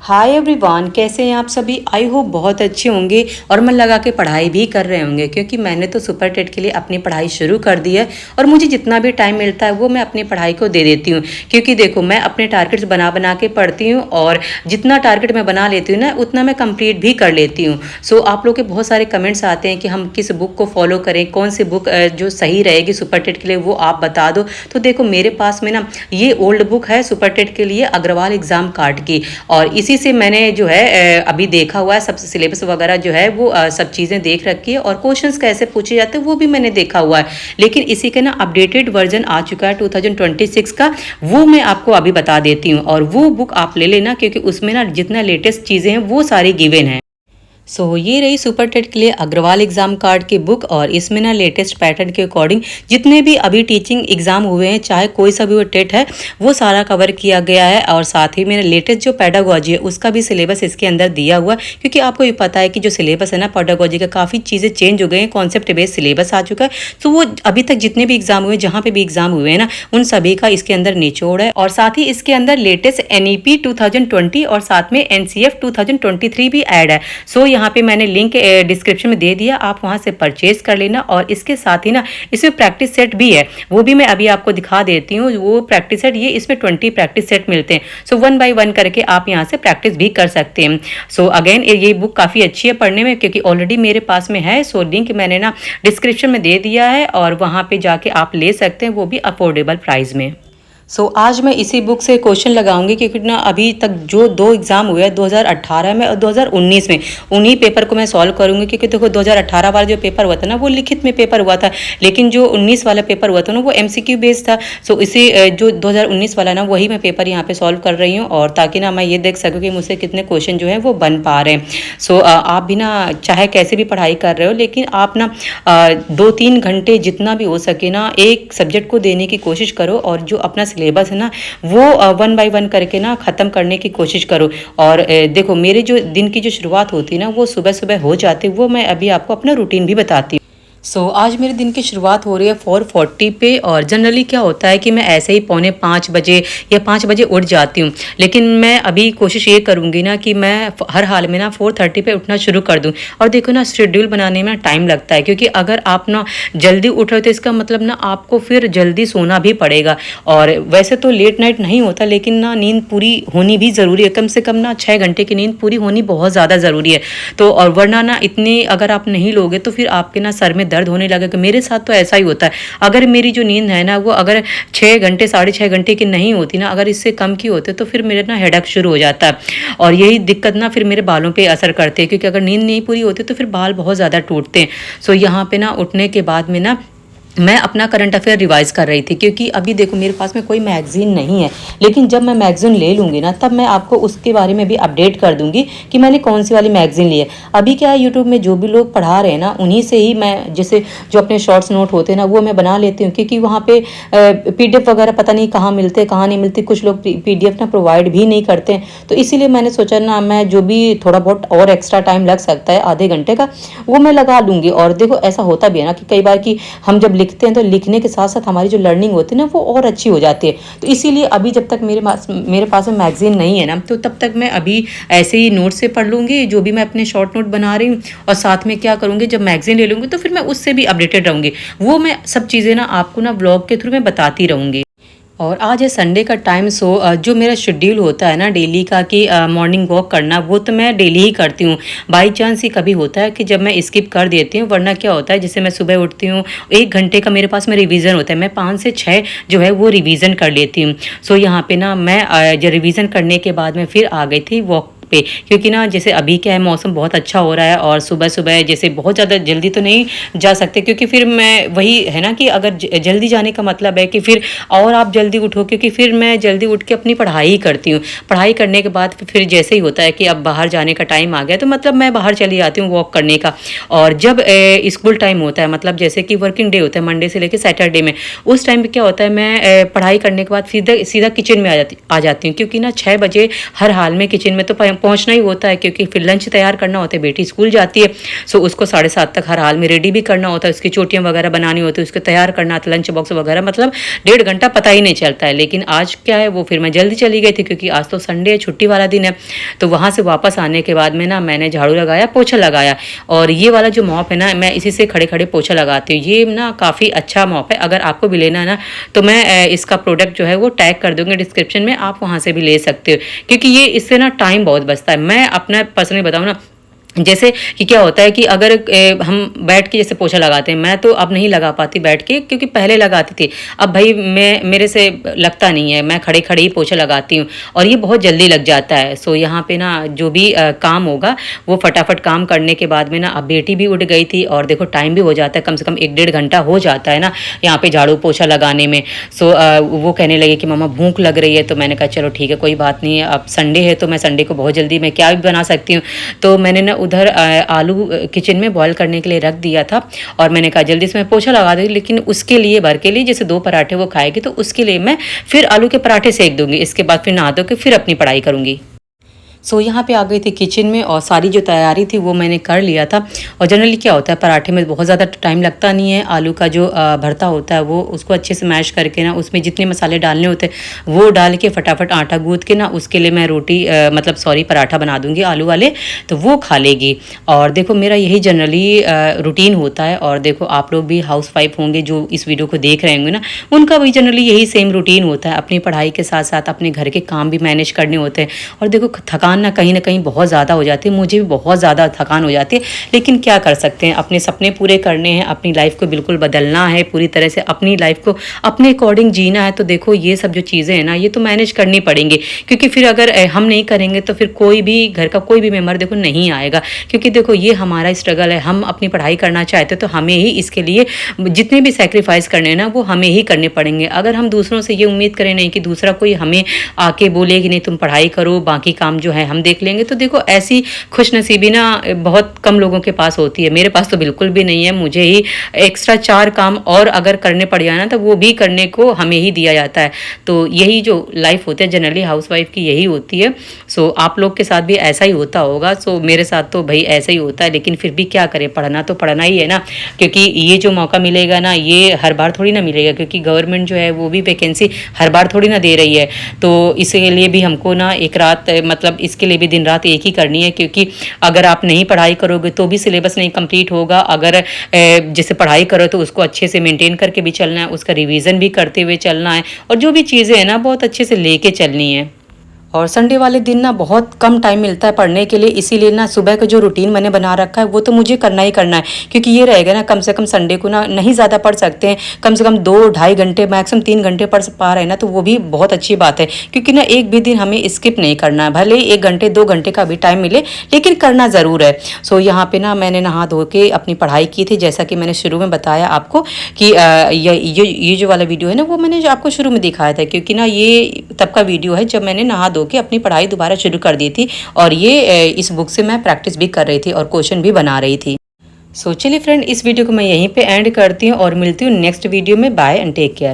Hi everyone, कैसे हैं आप सभी। आई होप बहुत अच्छे होंगे और मन लगा के पढ़ाई भी कर रहे होंगे, क्योंकि मैंने तो सुपर टेट के लिए अपनी पढ़ाई शुरू कर दी है और मुझे जितना भी टाइम मिलता है वो मैं अपनी पढ़ाई को दे देती हूँ। क्योंकि देखो, मैं अपने टारगेट्स बना बना के पढ़ती हूँ और जितना टारगेट मैं बना लेती हूँ ना उतना मैं कंप्लीट भी कर लेती हूँ। सो आप लोग के बहुत सारे कमेंट्स आते हैं कि हम किस बुक को फॉलो करें, कौन सी बुक जो सही रहेगी सुपर टेट के लिए वो आप बता दो। तो देखो, मेरे पास में ना ये ओल्ड बुक है सुपर टेट के लिए, अग्रवाल एग्जाम कार्ड की, और इसी से मैंने जो है अभी देखा हुआ है, सब सिलेबस वगैरह जो है वो सब चीज़ें देख रखी है और क्वेश्चंस कैसे पूछे जाते हैं वो भी मैंने देखा हुआ है। लेकिन इसी का ना अपडेटेड वर्जन आ चुका है 2026 का, वो मैं आपको अभी बता देती हूँ और वो बुक आप ले लेना, क्योंकि उसमें ना जितना लेटेस्ट चीज़ें हैं वो सारी गिवन है। ये रही सुपर टेट के लिए अग्रवाल एग्जाम कार्ड की बुक, और इसमें ना लेटेस्ट पैटर्न के अकॉर्डिंग जितने भी अभी टीचिंग एग्जाम हुए हैं, चाहे कोई सा भी वो टेट है, वो सारा कवर किया गया है। और साथ ही मेरा लेटेस्ट जो पेडागोजी है उसका भी सिलेबस इसके अंदर दिया हुआ है, क्योंकि आपको भी पता है कि जो सिलेबस है ना पेडागोजी का, काफ़ी चीज़ें चेंज हो गए हैं, कॉन्सेप्ट बेस्ड सिलेबस आ चुका है। तो वो अभी तक जितने भी एग्जाम हुए, जहाँ पे भी एग्जाम हुए हैं ना, उन सभी का इसके अंदर निचोड़ है। और साथ ही इसके अंदर लेटेस्ट NEP 2020 और साथ में NCF 2023 भी ऐड है। यहाँ पे मैंने लिंक डिस्क्रिप्शन में दे दिया, आप वहां से परचेज कर लेना। और इसके साथ ही ना इसमें प्रैक्टिस सेट भी है, वो भी मैं अभी आपको दिखा देती हूँ। वो प्रैक्टिस सेट, ये इसमें 20 प्रैक्टिस सेट मिलते हैं। 1 बाय 1 करके आप यहाँ से प्रैक्टिस भी कर सकते हैं। अगेन ये बुक काफ़ी अच्छी है पढ़ने में, क्योंकि ऑलरेडी मेरे पास में है। लिंक मैंने ना डिस्क्रिप्शन में दे दिया है और वहाँ पे जाके आप ले सकते हैं, वो भी अफोर्डेबल प्राइस में। आज मैं इसी बुक से क्वेश्चन लगाऊंगी, क्योंकि ना अभी तक जो 2 एग्जाम हुए हैं 2018 में और 2019 में, उन्हीं पेपर को मैं सॉल्व करूंगी। क्योंकि देखो, 2018 वाला जो पेपर हुआ था ना वो लिखित में पेपर हुआ था, लेकिन जो 19 वाला पेपर हुआ था ना वो MCQ बेस्ड था। इसी जो 2019 वाला ना वही मैं पेपर यहाँ पे सॉल्व कर रही हूँ, और ताकि ना मैं ये देख सकूँ कि मुझसे कितने क्वेश्चन जो है वो बन पा रहे हैं। आप भी ना चाहे कैसे भी पढ़ाई कर रहे हो, लेकिन आप ना 2-3 घंटे जितना भी हो सके ना एक सब्जेक्ट को देने की कोशिश करो, और जो अपना सिलेबस है ना वो 1 बाय 1 करके ना ख़त्म करने की कोशिश करो। और देखो, मेरे जो दिन की जो शुरुआत होती है ना वो सुबह सुबह हो जाती है, वो मैं अभी आपको अपना रूटीन भी बताती हूँ। आज मेरे दिन की शुरुआत हो रही है 4:40 पे, और जनरली क्या होता है कि मैं ऐसे ही 4:45 बजे या 5 बजे उठ जाती हूँ। लेकिन मैं अभी कोशिश ये करूँगी ना कि मैं हर हाल में ना 4:30 पे उठना शुरू कर दूँ। और देखो ना, शेड्यूल बनाने में टाइम लगता है, क्योंकि अगर आप ना जल्दी उठ रहे हो तो इसका मतलब ना आपको फिर जल्दी सोना भी पड़ेगा। और वैसे तो लेट नाइट नहीं होता, लेकिन ना नींद पूरी होनी भी ज़रूरी है, कम से कम ना 6 घंटे की नींद पूरी होनी बहुत ज़्यादा ज़रूरी है। और वरना ना इतनी अगर आप नहीं लोगे तो फिर आपके ना सर में दर्द होने लगेगा। मेरे साथ तो ऐसा ही होता है। अगर मेरी जो नींद है ना वो अगर 6 घंटे 6.5 घंटे की नहीं होती ना, अगर इससे कम की होती तो फिर मेरे ना हेडेक शुरू हो जाता है, और यही दिक्कत ना फिर मेरे बालों पे असर करते हैं, क्योंकि अगर नींद नहीं पूरी होती तो फिर बाल बहुत ज़्यादा टूटते हैं। यहाँ पे ना उठने के बाद में ना मैं अपना करंट अफेयर रिवाइज कर रही थी, क्योंकि अभी देखो मेरे पास में कोई मैगजीन नहीं है, लेकिन जब मैं मैगजीन ले लूँगी ना तब मैं आपको उसके बारे में भी अपडेट कर दूंगी कि मैंने कौन सी वाली मैगजीन ली है। अभी क्या है, यूट्यूब में जो भी लोग पढ़ा रहे हैं ना उन्हीं से ही मैं, जैसे जो अपने शॉर्ट्स नोट होते हैं ना वो मैं बना लेती हूँ, क्योंकि वहाँ पे PDF वगैरह पता नहीं कहाँ मिलते कहाँ नहीं मिलते, कुछ लोग PDF ना प्रोवाइड भी नहीं करते हैं। तो इसीलिए मैंने सोचा ना मैं जो भी थोड़ा बहुत और एक्स्ट्रा टाइम लग सकता है आधे घंटे का, वो मैं लगा लूँगी। और देखो, ऐसा होता भी है ना कि कई बार कि हम जब लिखते हैं तो लिखने के साथ साथ हमारी जो लर्निंग होती है ना वो और अच्छी हो जाती है। तो इसीलिए अभी जब तक मेरे पास में मैगजीन नहीं है ना, तो तब तक मैं अभी ऐसे ही नोट से पढ़ लूँगी जो भी मैं अपने शॉर्ट नोट बना रही हूँ, और साथ में क्या करूँगी, जब मैगजीन ले लूँगी तो फिर मैं उससे भी अपडेटेड रहूँगी। वो मैं सब चीज़ें ना आपको ना ब्लॉग के थ्रू मैं बताती रहूँगी। और आज है संडे का टाइम। जो मेरा शेड्यूल होता है ना डेली का कि मॉर्निंग वॉक करना, वो तो मैं डेली ही करती हूँ। बाई चांस ही कभी होता है कि जब मैं स्किप कर देती हूँ, वरना क्या होता है, जैसे मैं सुबह उठती हूँ 1 घंटे का मेरे पास में रिवीजन होता है, मैं 5 से 6 जो है वो रिवीजन कर लेती हूँ। यहाँ पे ना मैं जो रिवीजन करने के बाद में फिर आ गई थी वॉक पे, क्योंकि ना जैसे अभी क्या है, मौसम बहुत अच्छा हो रहा है, और सुबह सुबह जैसे बहुत ज़्यादा जल्दी तो नहीं जा सकते, क्योंकि फिर मैं वही है ना कि अगर जल्दी जाने का मतलब है कि फिर और आप जल्दी उठो, क्योंकि फिर मैं जल्दी उठ के अपनी पढ़ाई करती हूँ। पढ़ाई करने के बाद फिर जैसे ही होता है कि अब बाहर जाने का टाइम आ गया, तो मतलब मैं बाहर चली जाती हूँ वॉक करने का। और जब स्कूल टाइम होता है, मतलब जैसे कि वर्किंग डे होता है मंडे से लेकर सैटरडे में, उस टाइम पे क्या होता है, मैं पढ़ाई करने के बाद सीधा किचन में आ जाती हूँ, क्योंकि ना 6 बजे हर हाल में किचन में तो पहुँचना ही होता है, क्योंकि फिर लंच तैयार करना होता है, बेटी स्कूल जाती है। सो उसको 7:30 तक हर हाल में रेडी भी करना होता है, उसकी चोटियाँ वगैरह बनानी होती है, उसको तैयार करना था, लंच बॉक्स वगैरह, मतलब 1.5 घंटा पता ही नहीं चलता है। लेकिन आज क्या है, वो फिर मैं जल्दी चली गई थी क्योंकि आज तो संडे है, छुट्टी वाला दिन है। तो वहाँ से वापस आने के बाद में ना मैंने झाड़ू लगाया, पोछा लगाया, और ये वाला जो मॉप है ना, मैं इसी से खड़े खड़े पोछा लगाती हूँ। ये ना काफ़ी अच्छा मॉप है, अगर आपको भी लेना है ना तो मैं इसका प्रोडक्ट जो है वो टैग कर दूँगी डिस्क्रिप्शन में, आप वहाँ से भी ले सकते हो, क्योंकि ये इससे ना टाइम बहुत बचता है। मैं अपना पर्सनली बताऊँ ना, जैसे कि क्या होता है कि अगर हम बैठ के जैसे पोछा लगाते हैं, मैं तो अब नहीं लगा पाती बैठ के, क्योंकि पहले लगाती थी। अब भाई मेरे से लगता नहीं है, मैं खड़े खड़े ही पोछा लगाती हूँ, और ये बहुत जल्दी लग जाता है। सो यहाँ पे ना जो भी काम होगा वो फटाफट काम करने के बाद में ना, अब बेटी भी उठ गई थी और देखो टाइम भी हो जाता है, कम से कम 1-1.5 घंटा हो जाता है ना यहाँ पे झाड़ू पोछा लगाने में। सो वो कहने लगे कि मम्मा भूख लग रही है, तो मैंने कहा चलो ठीक है, कोई बात नहीं है, अब संडे है तो मैं संडे को बहुत जल्दी मैं क्या भी बना सकती हूँ। तो मैंने ना उधर आलू किचन में बॉईल करने के लिए रख दिया था, और मैंने कहा जल्दी से मैं पोछा लगा दूँगी, लेकिन उसके लिए भर के लिए जैसे 2 पराठे वो खाएगी, तो उसके लिए मैं फिर आलू के पराठे सेक दूँगी। इसके बाद फिर नहा धो के फिर अपनी पढ़ाई करूँगी। सो यहाँ पे आ गई थी किचन में, और सारी जो तैयारी थी वो मैंने कर लिया था। और जनरली क्या होता है, पराठे में बहुत ज़्यादा टाइम लगता नहीं है। आलू का जो भरता होता है वो उसको अच्छे से मैश करके ना, उसमें जितने मसाले डालने होते हैं वो डाल के फटाफट आटा गूँथ के ना, उसके लिए मैं रोटी मतलब सॉरी पराठा बना दूँगी आलू वाले, तो वो खा लेगी। और देखो मेरा यही जनरली रूटीन होता है। और देखो आप लोग भी हाउस वाइफ होंगे जो इस वीडियो को देख रहे होंगे ना, उनका भी जनरली यही सेम रूटीन होता है। अपनी पढ़ाई के साथ साथ अपने घर के काम भी मैनेज करने होते हैं। और देखो थकान ना कहीं बहुत ज़्यादा हो जाती है, मुझे भी बहुत ज़्यादा थकान हो जाती है, लेकिन क्या कर सकते हैं, अपने सपने पूरे करने हैं, अपनी लाइफ को बिल्कुल बदलना है, पूरी तरह से अपनी लाइफ को अपने अकॉर्डिंग जीना है। तो देखो ये सब जो चीज़ें हैं ना, ये तो मैनेज करनी पड़ेंगी, क्योंकि फिर अगर हम नहीं करेंगे तो फिर कोई भी घर का कोई भी मेम्बर देखो नहीं आएगा। क्योंकि देखो ये हमारा स्ट्रगल है, हम अपनी पढ़ाई करना चाहते हैं तो हमें ही इसके लिए जितने भी सेक्रीफाइस करने हैं ना वो हमें ही करने पड़ेंगे। अगर हम दूसरों से ये उम्मीद करें नहीं कि दूसरा कोई हमें आके बोले कि नहीं तुम पढ़ाई करो, बाकी काम जो है हम देख लेंगे, तो देखो ऐसी खुशनसीबी ना बहुत कम लोगों के पास होती है। मेरे पास तो बिल्कुल भी नहीं है, मुझे ही एक्स्ट्रा 4 काम और अगर करने पड़ जाए ना तो वो भी करने को हमें ही दिया जाता है। तो यही जो लाइफ होती है जनरली हाउसवाइफ की यही होती है। सो आप लोग के साथ भी ऐसा ही होता होगा। सो मेरे साथ तो भाई ऐसा ही होता है, लेकिन फिर भी क्या करें, पढ़ना तो पढ़ना ही है ना, क्योंकि ये जो मौका मिलेगा ना ये हर बार थोड़ी ना मिलेगा, क्योंकि गवर्नमेंट जो है वो भी वैकेंसी हर बार थोड़ी ना दे रही है। तो इसके लिए भी हमको ना एक रात मतलब इसके लिए भी दिन रात एक ही करनी है, क्योंकि अगर आप नहीं पढ़ाई करोगे तो भी सिलेबस नहीं कंप्लीट होगा। अगर जैसे पढ़ाई करो तो उसको अच्छे से मेंटेन करके भी चलना है, उसका रिवीजन भी करते हुए चलना है, और जो भी चीज़ें हैं ना बहुत अच्छे से लेके चलनी है। और संडे वाले दिन ना बहुत कम टाइम मिलता है पढ़ने के लिए, इसीलिए ना सुबह का जो रूटीन मैंने बना रखा है वो तो मुझे करना ही करना है, क्योंकि ये रहेगा ना कम से कम संडे को ना नहीं ज़्यादा पढ़ सकते हैं, कम से कम 2-2.5 घंटे मैक्सिमम 3 घंटे पढ़ पा रहे हैं ना, तो वो भी बहुत अच्छी बात है। क्योंकि ना एक भी दिन हमें स्किप नहीं करना है, भले ही 1 घंटे 2 घंटे का भी टाइम मिले, लेकिन करना ज़रूर है। सो यहाँ पे ना मैंने नहा धो के अपनी पढ़ाई की थी, जैसा कि मैंने शुरू में बताया आपको कि ये जो वाला वीडियो है ना वो मैंने आपको शुरू में दिखाया था, क्योंकि ना ये तब का वीडियो है जब मैंने नहा धो के अपनी पढ़ाई दोबारा शुरू कर दी थी, और ये इस बुक से मैं प्रैक्टिस भी कर रही थी और क्वेश्चन भी बना रही थी। सो चलिए फ्रेंड, इस वीडियो को मैं यहीं पे एंड करती हूँ और मिलती हूँ नेक्स्ट वीडियो में। Bye and take care.